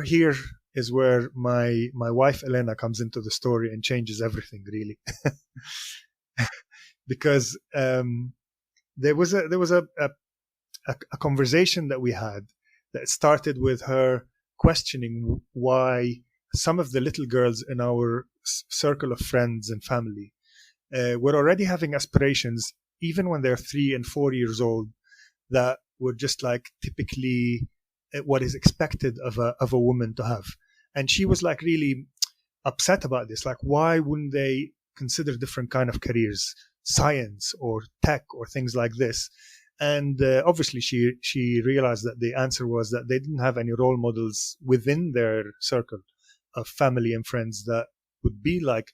here is where my wife Elena comes into the story and changes everything, really. Because there was a conversation that we had that started with her questioning why some of the little girls in our circle of friends and family were already having aspirations, even when they're 3 and 4 years old, that were just like typically what is expected of a woman to have. And she was like really upset about this. Like, why wouldn't they consider different kind of careers, science or tech or things like this? And obviously she realized that the answer was that they didn't have any role models within their circle of family and friends that would be like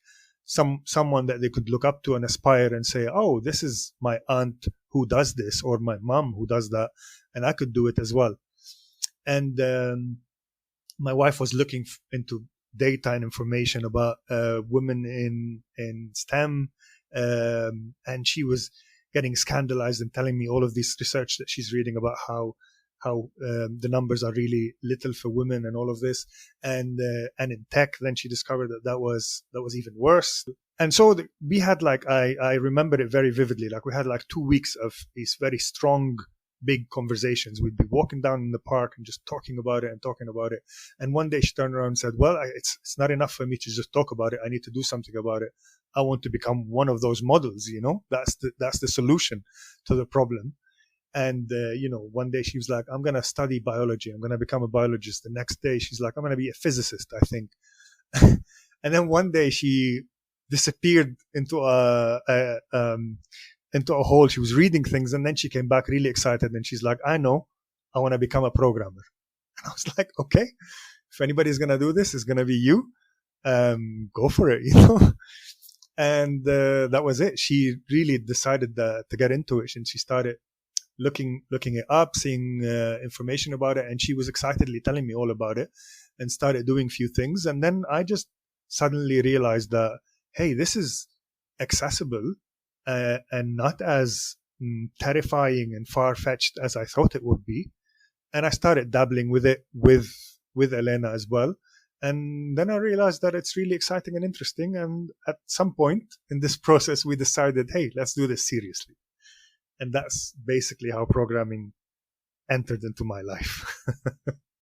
someone that they could look up to and aspire and say, oh, this is my aunt who does this, or my mom who does that, and I could do it as well. And my wife was looking into data and information about women in STEM, and she was getting scandalized and telling me all of this research that she's reading about how the numbers are really little for women and all of this. And in tech, then she discovered that was even worse. And so we had like, I remember it very vividly. Like, we had like 2 weeks of these very strong, big conversations. We'd be walking down in the park and just talking about it. And one day she turned around and said, well, it's not enough for me to just talk about it. I need to do something about it. I want to become one of those models, you know. That's the solution to the problem. And one day she was like, I'm going to study biology. I'm going to become a biologist. The next day she's like, I'm going to be a physicist, I think. And then one day she disappeared into a hole. She was reading things, and then she came back really excited, and she's like, I know, I want to become a programmer. And I was like, okay, if anybody's going to do this, it's going to be you. Go for it, you know. And that was it. She really decided to get into it, and she started looking it up, seeing information about it, and she was excitedly telling me all about it, and started doing a few things. And then I just suddenly realized that, hey, this is accessible and not as terrifying and far-fetched as I thought it would be. And I started dabbling with it with Elena as well. And then I realized that it's really exciting and interesting. And at some point in this process, we decided, hey, let's do this seriously. And that's basically how programming entered into my life.